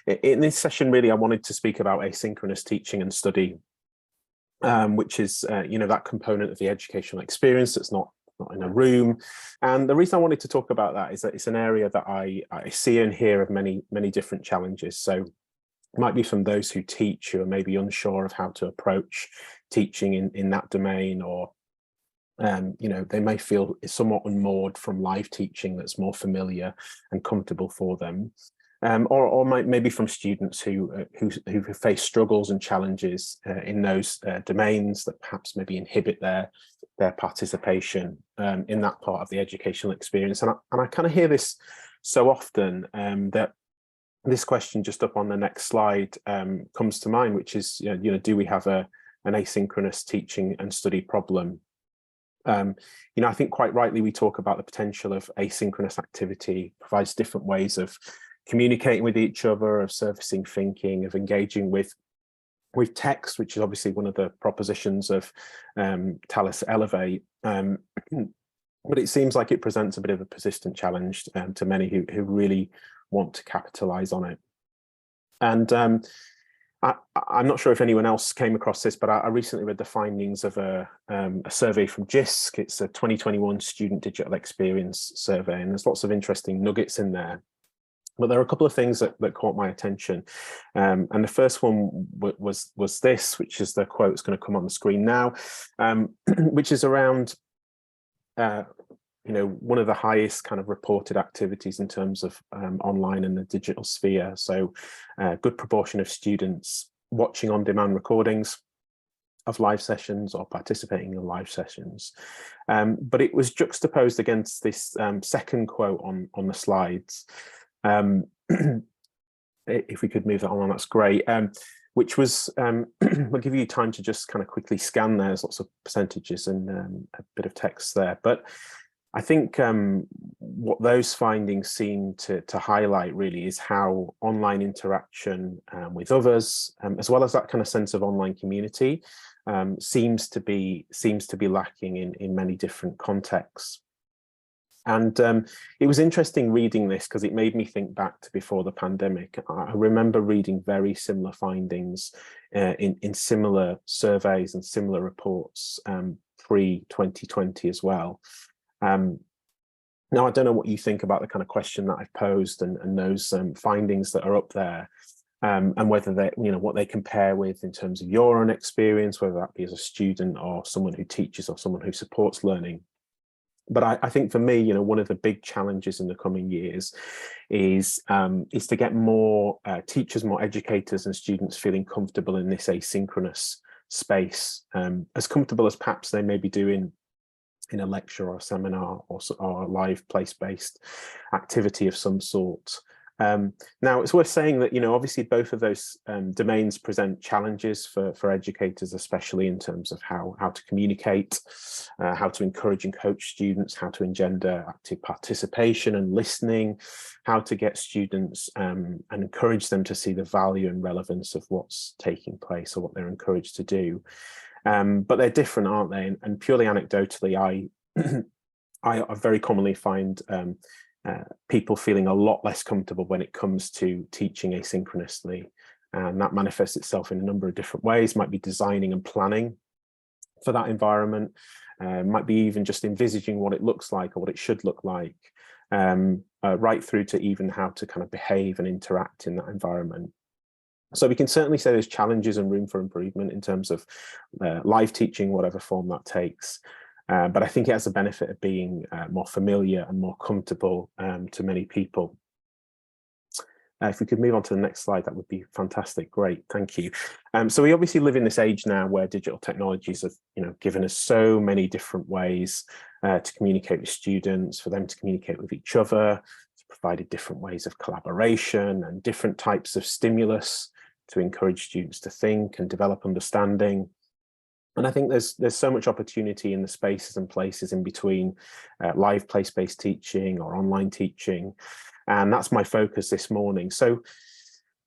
In this session, really, I wanted to speak about asynchronous teaching and study, which is, that component of the educational experience that's not in a room. And the reason I wanted to talk about that is that it's an area that I see and hear of many different challenges. So it might be from those who teach who are maybe unsure of how to approach teaching in that domain, or they may feel somewhat unmoored from live teaching that's more familiar and comfortable for them. Or maybe from students who face struggles and challenges in those domains that perhaps maybe inhibit their participation in that part of the educational experience. And I kind of hear this so often that this question just up on the next slide comes to mind, which is, do we have an asynchronous teaching and study problem? I think quite rightly we talk about the potential of asynchronous activity provides different ways of communicating with each other, of surfacing thinking, of engaging with text, which is obviously one of the propositions of Thales Elevate. But it seems like it presents a bit of a persistent challenge to many who really want to capitalize on it. And I'm not sure if anyone else came across this, but I recently read the findings of a survey from JISC. It's a 2021 Student Digital Experience Survey, and there's lots of interesting nuggets in there. But there are a couple of things that caught my attention. And the first one was this, which is the quote that's going to come on the screen now, which is around, one of the highest kind of reported activities in terms of online and the digital sphere. So a good proportion of students watching on-demand recordings of live sessions or participating in live sessions. But it was juxtaposed against this second quote on the slides. If we could move that on, that's great. Which was, we'll give you time to just kind of quickly scan there. There's lots of percentages and a bit of text there. But I think what those findings seem to highlight really is how online interaction with others, as well as that kind of sense of online community, seems to be lacking in many different contexts. And it was interesting reading this because it made me think back to before the pandemic. I remember reading very similar findings in similar surveys and similar reports pre-2020 as well. Now, I don't know what you think about the kind of question that I've posed and those findings that are up there, and whether they, what they compare with in terms of your own experience, whether that be as a student or someone who teaches or someone who supports learning. But I think for me, one of the big challenges in the coming years is to get more teachers, more educators and students feeling comfortable in this asynchronous space, as comfortable as perhaps they may be doing in a lecture or a seminar or a live place-based activity of some sort. Now, it's worth saying that, obviously both of those domains present challenges for educators, especially in terms of how to communicate, how to encourage and coach students, how to engender active participation and listening, how to get students and encourage them to see the value and relevance of what's taking place or what they're encouraged to do. But they're different, aren't they? And purely anecdotally, I very commonly find people feeling a lot less comfortable when it comes to teaching asynchronously. And that manifests itself in a number of different ways. Might be designing and planning for that environment, might be even just envisaging what it looks like or what it should look like, right through to even how to kind of behave and interact in that environment. So we can certainly say there's challenges and room for improvement in terms of live teaching, whatever form that takes. But I think it has the benefit of being more familiar and more comfortable to many people. If we could move on to the next slide, that would be fantastic. Great, thank you. So we obviously live in this age now where digital technologies have, given us so many different ways to communicate with students, for them to communicate with each other. It's provided different ways of collaboration and different types of stimulus to encourage students to think and develop understanding. And I think there's so much opportunity in the spaces and places in between live place-based teaching or online teaching. And that's my focus this morning. So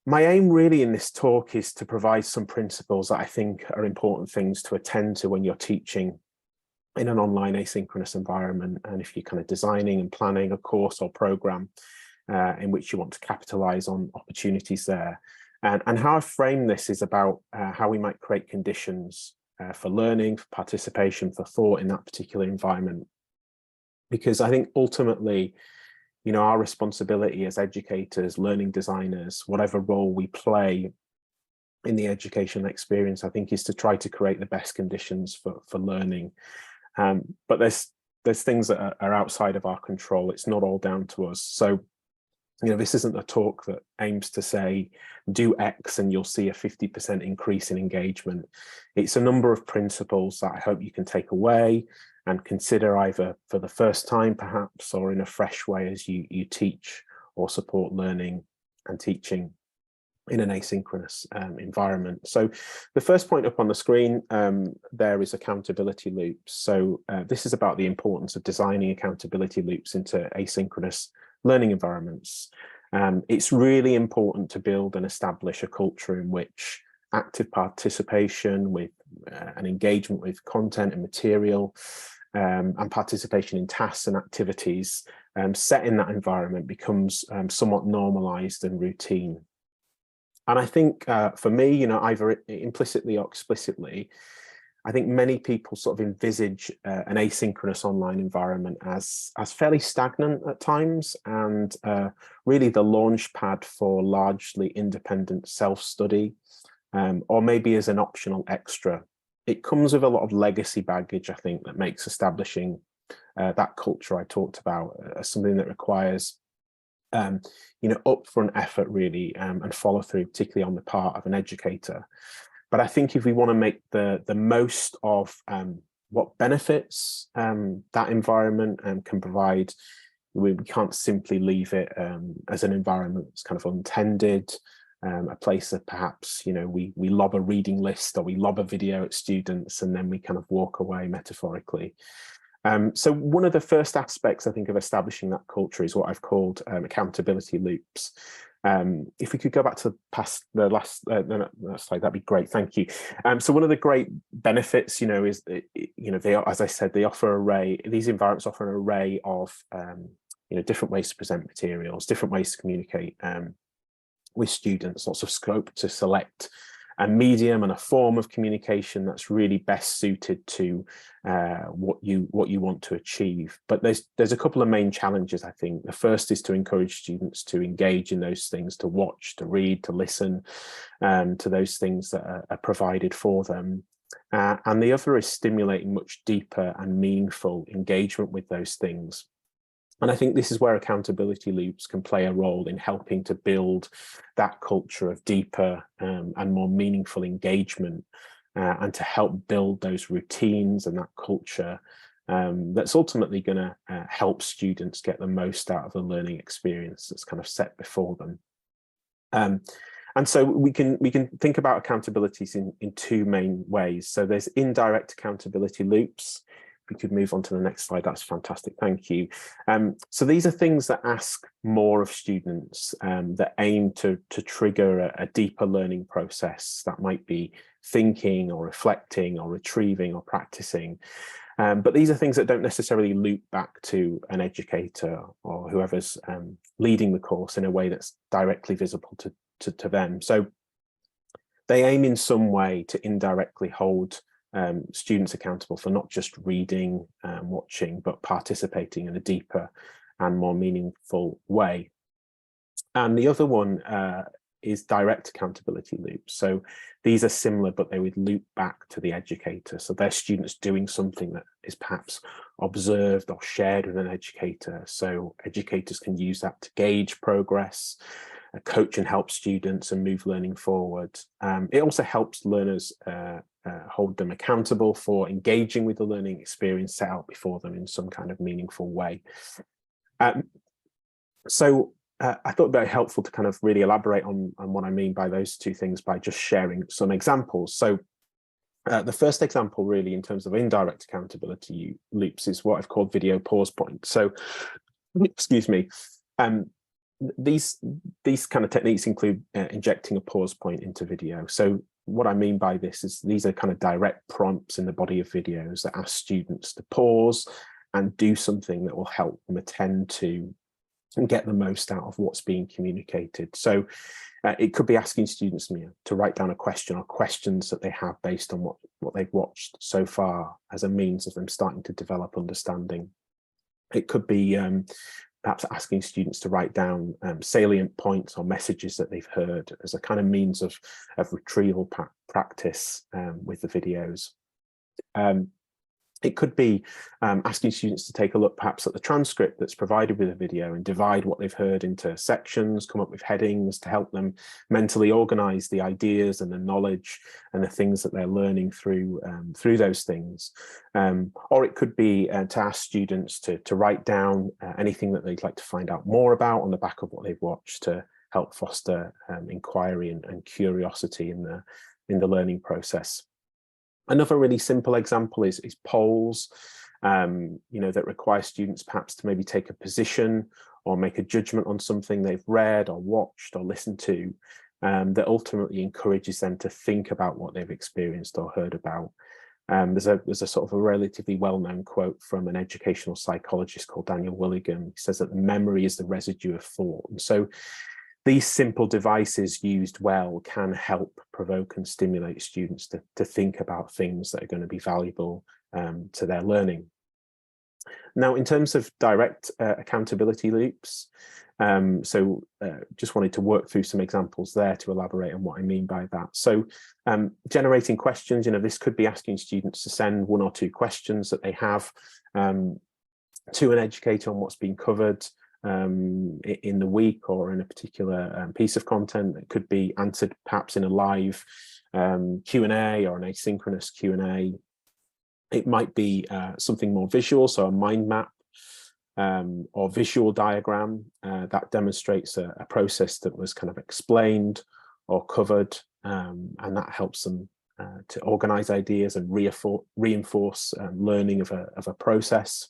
my aim really in this talk is to provide some principles that I think are important things to attend to when you're teaching in an online asynchronous environment. And if you're kind of designing and planning a course or program, in which you want to capitalize on opportunities there. And how I frame this is about how we might create conditions for learning, for participation, for thought in that particular environment. Because I think ultimately, you know, our responsibility as educators, learning designers, whatever role we play in the education experience, I think, is to try to create the best conditions for learning. But there's things that are outside of our control. It's not all down to us. So, you know, this isn't a talk that aims to say, do X and you'll see a 50% increase in engagement. It's a number of principles that I hope you can take away and consider either for the first time, perhaps, or in a fresh way as you teach or support learning and teaching in an asynchronous environment. So the first point up on the screen there is accountability loops. So this is about the importance of designing accountability loops into asynchronous learning environments. It's really important to build and establish a culture in which active participation with and engagement with content and material and participation in tasks and activities set in that environment becomes somewhat normalized and routine. And I think for me, you know, either implicitly or explicitly, I think many people sort of envisage an asynchronous online environment as fairly stagnant at times, and really the launch pad for largely independent self-study, or maybe as an optional extra. It comes with a lot of legacy baggage, I think, that makes establishing that culture I talked about as something that requires you know, upfront effort really, and follow through, particularly on the part of an educator. But I think if we want to make the most of what benefits that environment can provide, we can't simply leave it as an environment that's kind of untended, a place that perhaps, you know, we lob a reading list or we lob a video at students and then we kind of walk away metaphorically. So one of the first aspects, I think, of establishing that culture is what I've called accountability loops. If we could go back to the last slide, that'd be great. Thank you. So one of the great benefits, you know, is you know, they, as I said, they offer these environments offer an array of you know, different ways to present materials, different ways to communicate with students, lots of scope to select a medium and a form of communication that's really best suited to what you want to achieve. But there's a couple of main challenges, I think. The first is to encourage students to engage in those things, to watch, to read, to listen to those things that are provided for them. And the other is stimulating much deeper and meaningful engagement with those things. And I think this is where accountability loops can play a role in helping to build that culture of deeper and more meaningful engagement, and to help build those routines and that culture that's ultimately going to help students get the most out of the learning experience that's kind of set before them. And so we can think about accountabilities in two main ways. So there's indirect accountability loops. If we could move on to the next slide, that's fantastic, thank you. So these are things that ask more of students, that aim to trigger a deeper learning process that might be thinking or reflecting or retrieving or practicing. But these are things that don't necessarily loop back to an educator or whoever's leading the course in a way that's directly visible to them. So they aim in some way to indirectly hold students accountable for not just reading, watching, but participating in a deeper and more meaningful way. And the other one is direct accountability loops. So these are similar, but they would loop back to the educator. So they're students doing something that is perhaps observed or shared with an educator. So educators can use that to gauge progress, coach and help students and move learning forward. It also helps learners hold them accountable for engaging with the learning experience set out before them in some kind of meaningful way. So I thought very helpful to kind of really elaborate on what I mean by those two things by just sharing some examples. So the first example really in terms of indirect accountability loops is what I've called video pause points. So, excuse me, these kind of techniques include injecting a pause point into video. So what I mean by this is these are kind of direct prompts in the body of videos that ask students to pause and do something that will help them attend to and get the most out of what's being communicated. So it could be asking students to write down a question or questions that they have based on what they've watched so far as a means of them starting to develop understanding. It could be perhaps asking students to write down salient points or messages that they've heard as a kind of means of retrieval practice with the videos. It could be asking students to take a look perhaps at the transcript that's provided with a video and divide what they've heard into sections, come up with headings to help them mentally organize the ideas and the knowledge and the things that they're learning through those things. Or it could be to ask students to write down anything that they'd like to find out more about on the back of what they've watched to help foster inquiry and curiosity in the learning process. Another really simple example is polls, that require students perhaps to maybe take a position or make a judgment on something they've read or watched or listened to, that ultimately encourages them to think about what they've experienced or heard about. There's a sort of a relatively well-known quote from an educational psychologist called Daniel Willigan. He says that the memory is the residue of thought. And so these simple devices used well can help provoke and stimulate students to think about things that are going to be valuable to their learning. Now, in terms of direct accountability loops, just wanted to work through some examples there to elaborate on what I mean by that. So generating questions, this could be asking students to send 1 or 2 questions that they have to an educator on what's been covered in the week or in a particular piece of content that could be answered perhaps in a live Q&A or an asynchronous Q&A. It might be something more visual, so a mind map or visual diagram that demonstrates a process that was kind of explained or covered, and that helps them to organize ideas and reinforce learning of a process.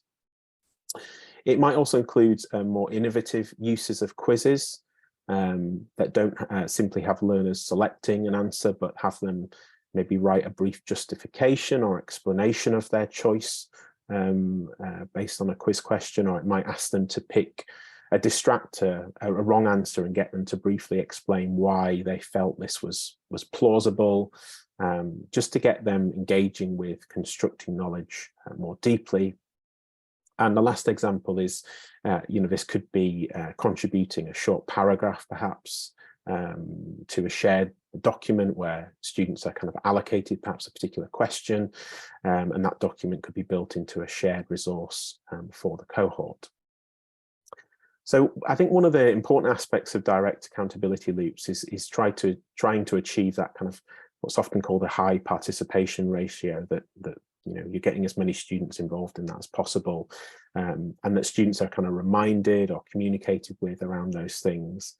It might also include more innovative uses of quizzes that don't simply have learners selecting an answer, but have them maybe write a brief justification or explanation of their choice based on a quiz question, or it might ask them to pick a distractor, a wrong answer, and get them to briefly explain why they felt this was plausible, just to get them engaging with constructing knowledge more deeply. And the last example is, this could be contributing a short paragraph, perhaps, to a shared document where students are kind of allocated perhaps a particular question, and that document could be built into a shared resource for the cohort. So I think one of the important aspects of direct accountability loops is trying to achieve that kind of what's often called a high participation ratio, that you're getting as many students involved in that as possible, and that students are kind of reminded or communicated with around those things.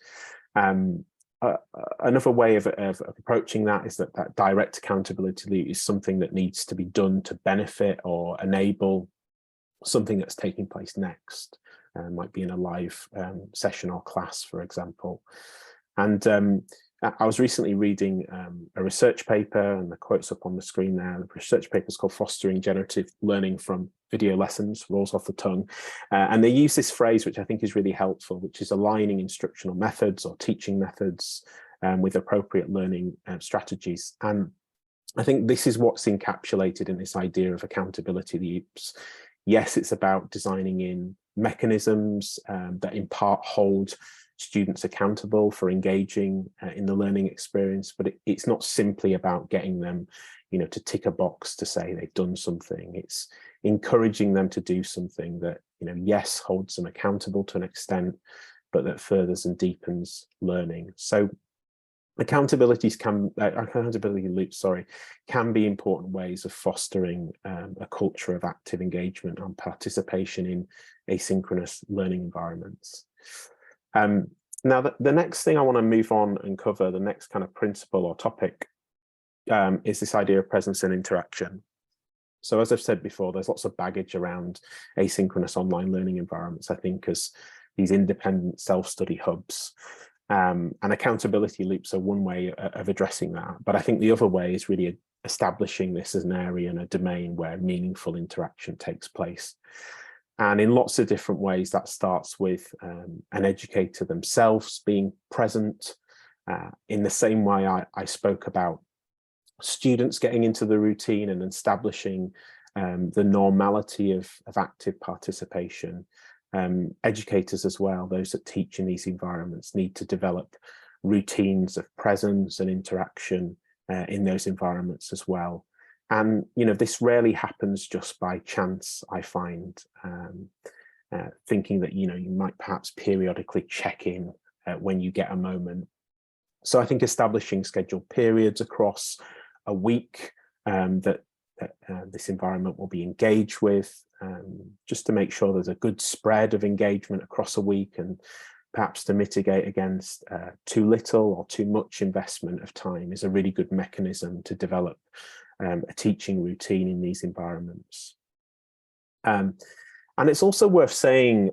Another way of approaching that is that direct accountability loop is something that needs to be done to benefit or enable something that's taking place next. Might be in a live session or class, for example. And I was recently reading a research paper, and the quote's up on the screen there. The research paper is called Fostering Generative Learning from Video Lessons, rolls off the tongue. And they use this phrase, which I think is really helpful, which is aligning instructional methods or teaching methods with appropriate learning strategies. And I think this is what's encapsulated in this idea of accountability loops. Yes, it's about designing in mechanisms that in part hold students accountable for engaging in the learning experience, but it's not simply about getting them, to tick a box to say they've done something. It's encouraging them to do something that, yes, holds them accountable to an extent, but that furthers and deepens learning. So accountability loops, can be important ways of fostering a culture of active engagement and participation in asynchronous learning environments. Now, the next thing I want to move on and cover, the next kind of principle or topic, is this idea of presence and interaction. So as I've said before, there's lots of baggage around asynchronous online learning environments, I think, as these independent self-study hubs. And accountability loops are one way of addressing that. But I think the other way is really establishing this as an area and a domain where meaningful interaction takes place. And in lots of different ways, that starts with an educator themselves being present in the same way I spoke about students getting into the routine and establishing the normality of active participation. Educators as well, those that teach in these environments, need to develop routines of presence and interaction in those environments as well. And, you know, this rarely happens just by chance, I find, thinking that, you know, you might perhaps periodically check in when you get a moment. So I think establishing scheduled periods across a week that this environment will be engaged with, just to make sure there's a good spread of engagement across a week, and perhaps to mitigate against too little or too much investment of time, is a really good mechanism to develop a teaching routine in these environments. And it's also worth saying,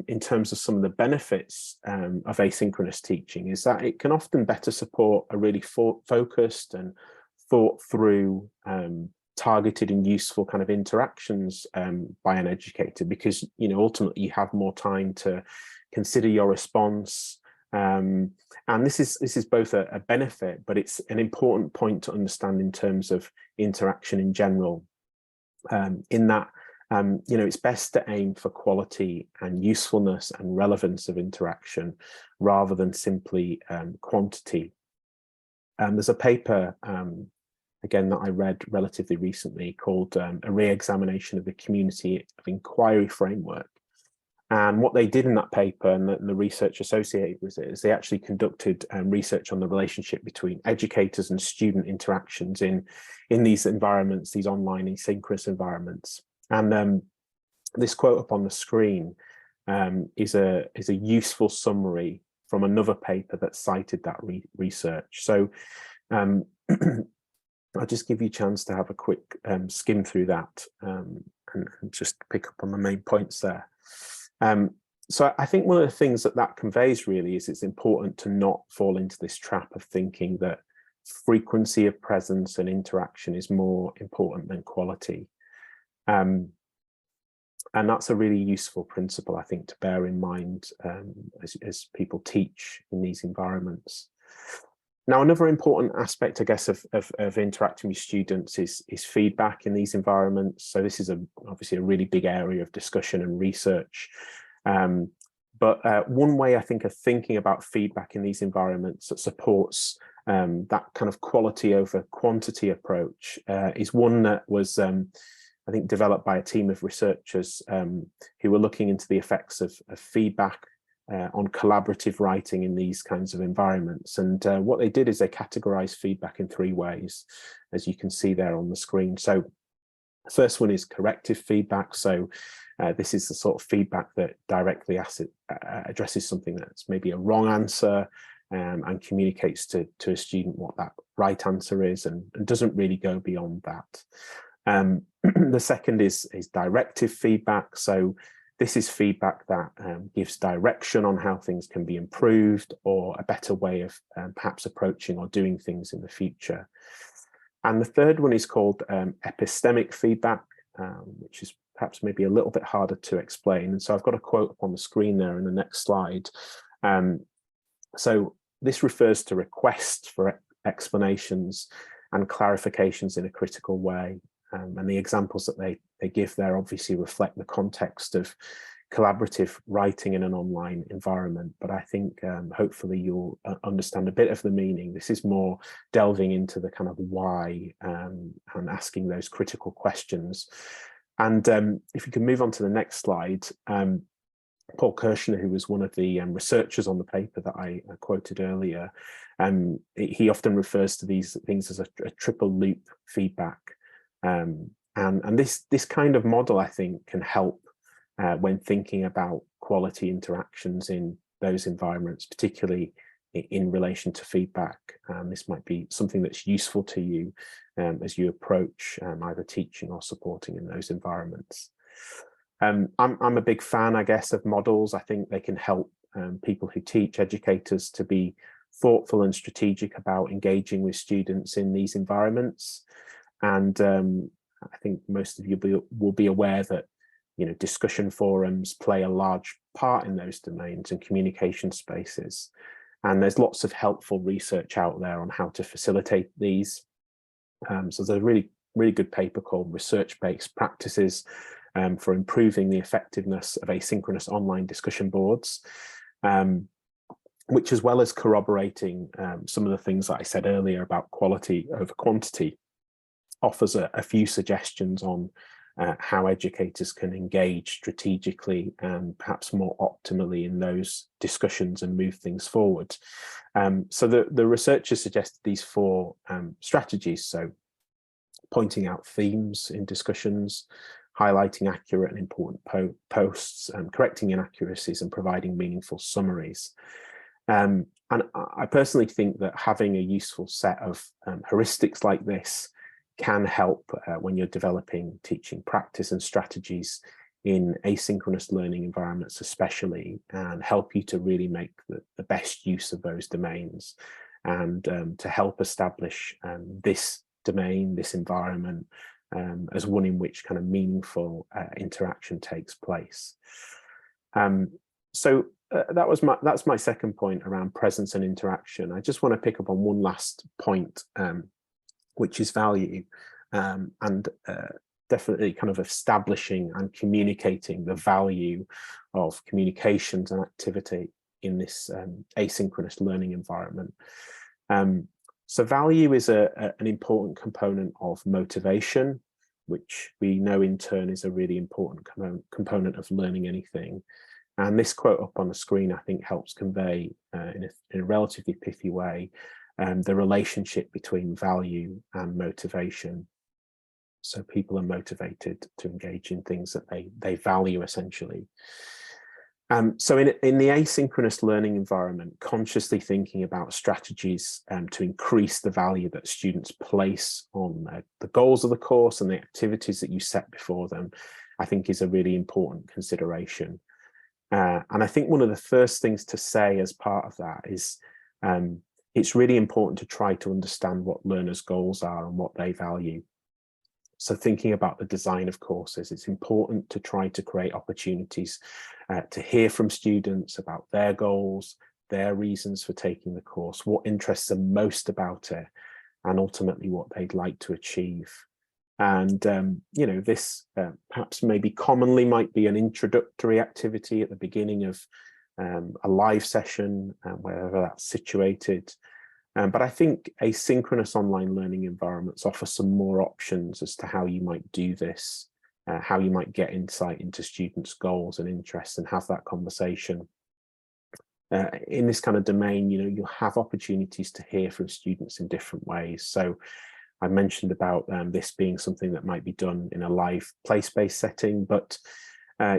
in terms of some of the benefits of asynchronous teaching, is that it can often better support a really focused and thought through, targeted and useful kind of interactions by an educator, because, you know, ultimately you have more time to consider your response. And this is both a benefit, but it's an important point to understand in terms of interaction in general, in that, you know, it's best to aim for quality and usefulness and relevance of interaction rather than simply quantity. There's a paper, again, that I read relatively recently called A Re-examination of the Community of Inquiry Framework. And what they did in that paper, and the research associated with it, is they actually conducted research on the relationship between educators and student interactions in these environments, these online asynchronous environments. And this quote up on the screen is a useful summary from another paper that cited that research. So I'll just give you a chance to have a quick skim through that and just pick up on the main points there. So I think one of the things that conveys really is it's important to not fall into this trap of thinking that frequency of presence and interaction is more important than quality. And that's a really useful principle, I think, to bear in mind as people teach in these environments. Now, another important aspect, I guess, of interacting with students is feedback in these environments. So this is obviously a really big area of discussion and research. But one way I think of thinking about feedback in these environments that supports that kind of quality over quantity approach is one that was, I think, developed by a team of researchers who were looking into the effects of feedback on collaborative writing in these kinds of environments. And what they did is they categorized feedback in 3 ways, as you can see there on the screen. So the first one is corrective feedback. So this is the sort of feedback that directly addresses something that's maybe a wrong answer and communicates to a student what that right answer is, and doesn't really go beyond that. The second is directive feedback. So this is feedback that gives direction on how things can be improved, or a better way of perhaps approaching or doing things in the future. And the third one is called epistemic feedback, which is perhaps maybe a little bit harder to explain. And so I've got a quote up on the screen there in the next slide. So this refers to requests for explanations and clarifications in a critical way. And the examples that they give there obviously reflect the context of collaborative writing in an online environment. But I think hopefully you'll understand a bit of the meaning. This is more delving into the kind of why and asking those critical questions. And if you can move on to the next slide, Paul Kirshner, who was one of the researchers on the paper that I quoted earlier, he often refers to these things as a triple loop feedback. And this kind of model, I think, can help when thinking about quality interactions in those environments, particularly in relation to feedback. This might be something that's useful to you as you approach either teaching or supporting in those environments. I'm a big fan, I guess, of models. I think they can help people who teach, educators, to be thoughtful and strategic about engaging with students in these environments. And I think most of you will be aware that, discussion forums play a large part in those domains and communication spaces. And there's lots of helpful research out there on how to facilitate these. So there's a really good paper called Research-Based Practices for Improving the Effectiveness of Asynchronous Online Discussion Boards, which, as well as corroborating some of the things that I said earlier about quality over quantity, offers a few suggestions on how educators can engage strategically and perhaps more optimally in those discussions and move things forward. So the researchers suggested these 4 strategies. So pointing out themes in discussions, highlighting accurate and important posts, correcting inaccuracies, and providing meaningful summaries. And I personally think that having a useful set of heuristics like this can help when you're developing teaching practice and strategies in asynchronous learning environments especially, and help you to really make the best use of those domains, and to help establish this domain, this environment, as one in which kind of meaningful interaction takes place. So that's my second point around presence and interaction. I just want to pick up on one last point, which is value, and definitely kind of establishing and communicating the value of communications and activity in this asynchronous learning environment. So value is an important component of motivation, which we know in turn is a really important component of learning anything. And this quote up on the screen, I think, helps convey in a relatively pithy way the relationship between value and motivation. So people are motivated to engage in things that they value, essentially. So in the asynchronous learning environment, consciously thinking about strategies to increase the value that students place on the goals of the course and the activities that you set before them, I think is a really important consideration. And I think one of the first things to say as part of that is it's really important to try to understand what learners' goals are and what they value. So thinking about the design of courses, it's important to try to create opportunities to hear from students about their goals, their reasons for taking the course, what interests them most about it, and ultimately what they'd like to achieve. And, this perhaps maybe commonly might be an introductory activity at the beginning of a live session, wherever that's situated. But I think asynchronous online learning environments offer some more options as to how you might do this, how you might get insight into students' goals and interests and have that conversation. In this kind of domain, you'll have opportunities to hear from students in different ways. So I mentioned about this being something that might be done in a live place-based setting, but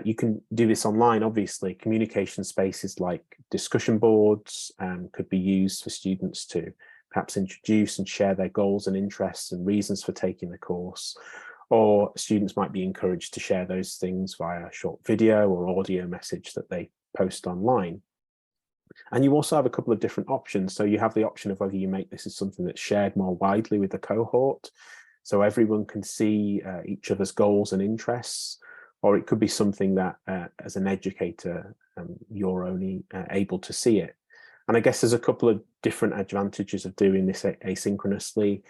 you can do this online, obviously. Communication spaces like discussion boards could be used for students to perhaps introduce and share their goals and interests and reasons for taking the course. Or students might be encouraged to share those things via a short video or audio message that they post online. And you also have a couple of different options. So you have the option of whether you make this as something that's shared more widely with the cohort, so everyone can see each other's goals and interests, or it could be something that as an educator, you're only able to see it. And I guess there's a couple of different advantages of doing this asynchronously.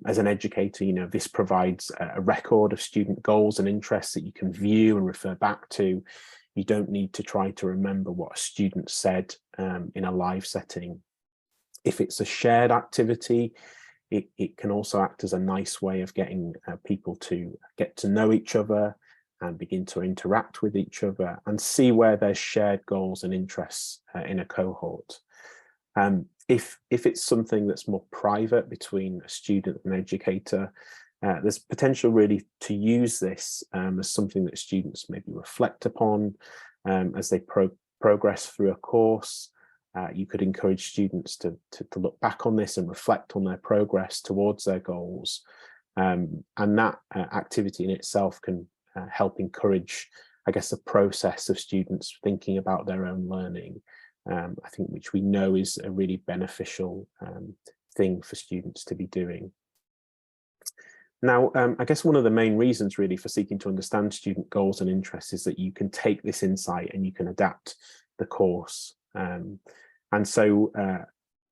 As an educator, this provides a record of student goals and interests that you can view and refer back to. You don't need to try to remember what a student said in a live setting. If it's a shared activity, it can also act as a nice way of getting people to get to know each other and begin to interact with each other and see where there's shared goals and interests in a cohort. If it's something that's more private between a student and educator, there's potential really to use this as something that students maybe reflect upon as they progress through a course. You could encourage students to look back on this and reflect on their progress towards their goals. And that activity in itself can help encourage, I guess, the process of students thinking about their own learning, I think, which we know is a really beneficial thing for students to be doing. Now, I guess one of the main reasons really for seeking to understand student goals and interests is that you can take this insight and you can adapt the course. And so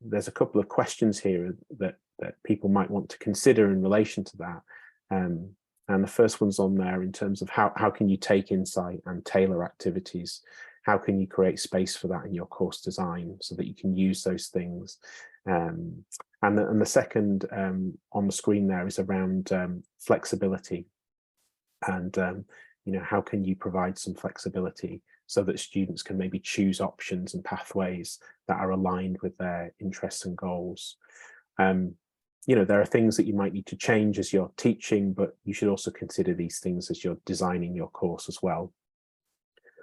there's a couple of questions here that people might want to consider in relation to that. And the first one's on there in terms of how can you take insight and tailor activities? How can you create space for that in your course design so that you can use those things? And the second on the screen there is around flexibility. And how can you provide some flexibility so that students can maybe choose options and pathways that are aligned with their interests and goals? There are things that you might need to change as you're teaching, but you should also consider these things as you're designing your course as well.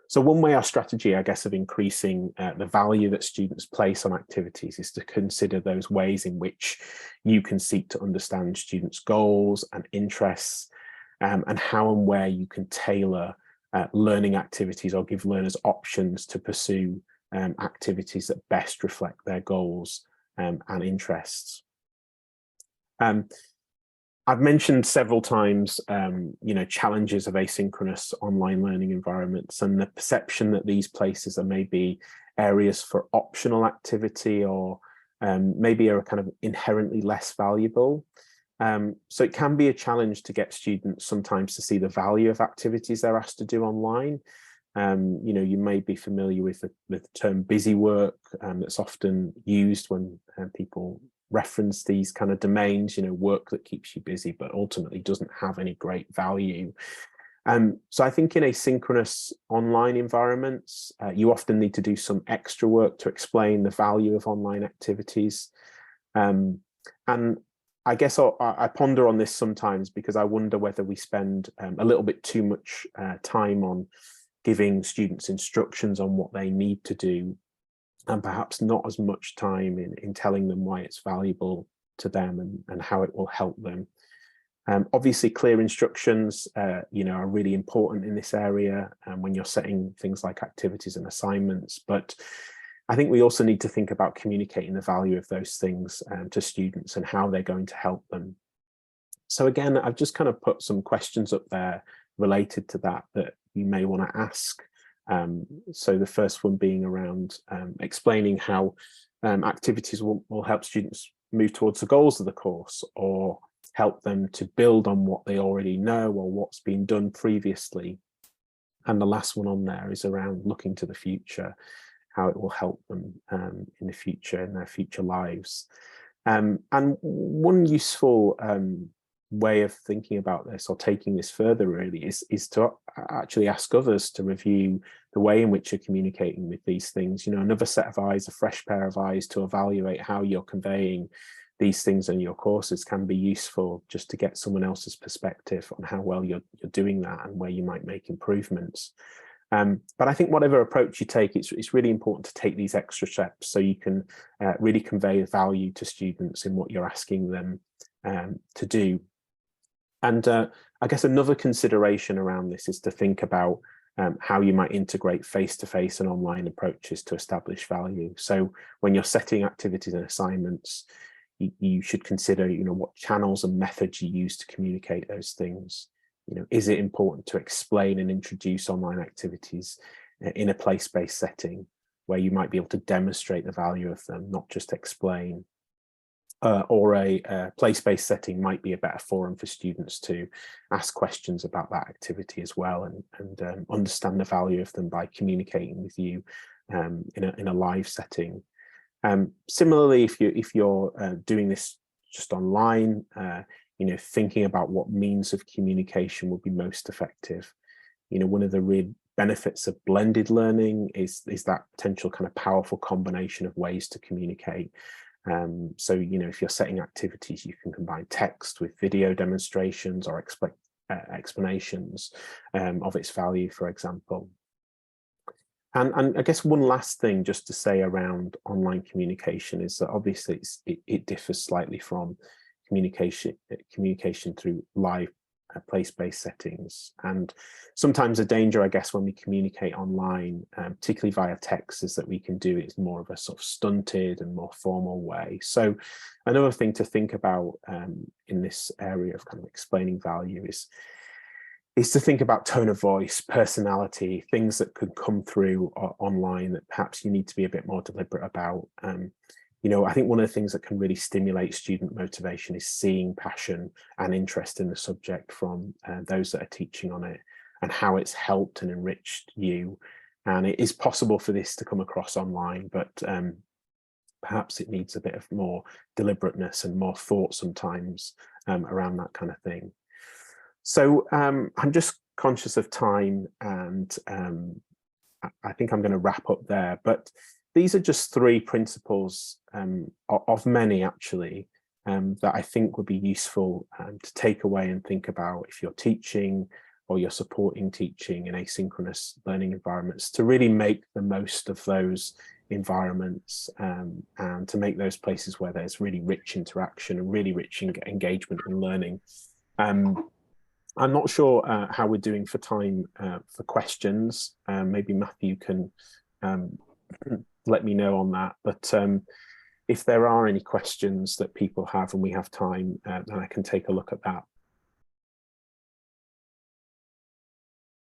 So one way our strategy, I guess, of increasing the value that students place on activities is to consider those ways in which you can seek to understand students' goals and interests, and how and where you can tailor learning activities or give learners options to pursue activities that best reflect their goals and interests. I've mentioned several times, challenges of asynchronous online learning environments and the perception that these places are maybe areas for optional activity or maybe are kind of inherently less valuable. So it can be a challenge to get students sometimes to see the value of activities they're asked to do online. You may be familiar with the term busy work that's often used when people reference these kind of domains, work that keeps you busy, but ultimately doesn't have any great value. So I think in asynchronous online environments, you often need to do some extra work to explain the value of online activities. And I guess I ponder on this sometimes because I wonder whether we spend a little bit too much time on giving students instructions on what they need to do, and perhaps not as much time in telling them why it's valuable to them and how it will help them. Obviously, clear instructions, are really important in this area when you're setting things like activities and assignments. But I think we also need to think about communicating the value of those things to students and how they're going to help them. So again, I've just kind of put some questions up there related to that you may want to ask. So the first one being around explaining how activities will help students move towards the goals of the course or help them to build on what they already know or what's been done previously. And the last one on there is around looking to the future, how it will help them in the future, in their future lives. And one useful way of thinking about this or taking this further really is to actually ask others to review the way in which you're communicating with these things, another set of eyes, a fresh pair of eyes to evaluate how you're conveying these things in your courses can be useful just to get someone else's perspective on how well you're doing that and where you might make improvements. But I think whatever approach you take, it's really important to take these extra steps so you can really convey value to students in what you're asking them to do. And I guess another consideration around this is to think about how you might integrate face-to-face and online approaches to establish value. So when you're setting activities and assignments, you should consider, what channels and methods you use to communicate those things. Is it important to explain and introduce online activities in a place-based setting where you might be able to demonstrate the value of them, not just explain? Or a place-based setting might be a better forum for students to ask questions about that activity as well and understand the value of them by communicating with you in a live setting. Similarly, if you're doing this just online, thinking about what means of communication will be most effective. One of the real benefits of blended learning is that potential kind of powerful combination of ways to communicate. So, if you're setting activities, you can combine text with video demonstrations or explanations of its value, for example. And I guess one last thing just to say around online communication is that obviously it differs slightly from communication through live place-based settings. And sometimes a danger, I guess, when we communicate online, particularly via text, is that we can do it in more of a sort of stunted and more formal way. So another thing to think about in this area of kind of explaining value is to think about tone of voice, personality, things that could come through online that perhaps you need to be a bit more deliberate about. You know, I think one of the things that can really stimulate student motivation is seeing passion and interest in the subject from those that are teaching on it, and how it's helped and enriched you. And it is possible for this to come across online, but perhaps it needs a bit of more deliberateness and more thought sometimes around that kind of thing. So I'm just conscious of time, and I think I'm going to wrap up there. But these are just 3 principles of many, actually, that I think would be useful to take away and think about if you're teaching or you're supporting teaching in asynchronous learning environments, to really make the most of those environments and to make those places where there's really rich interaction and really rich engagement and learning. I'm not sure how we're doing for time for questions. Maybe Matthew can let me know on that. But if there are any questions that people have and we have time, then I can take a look at that.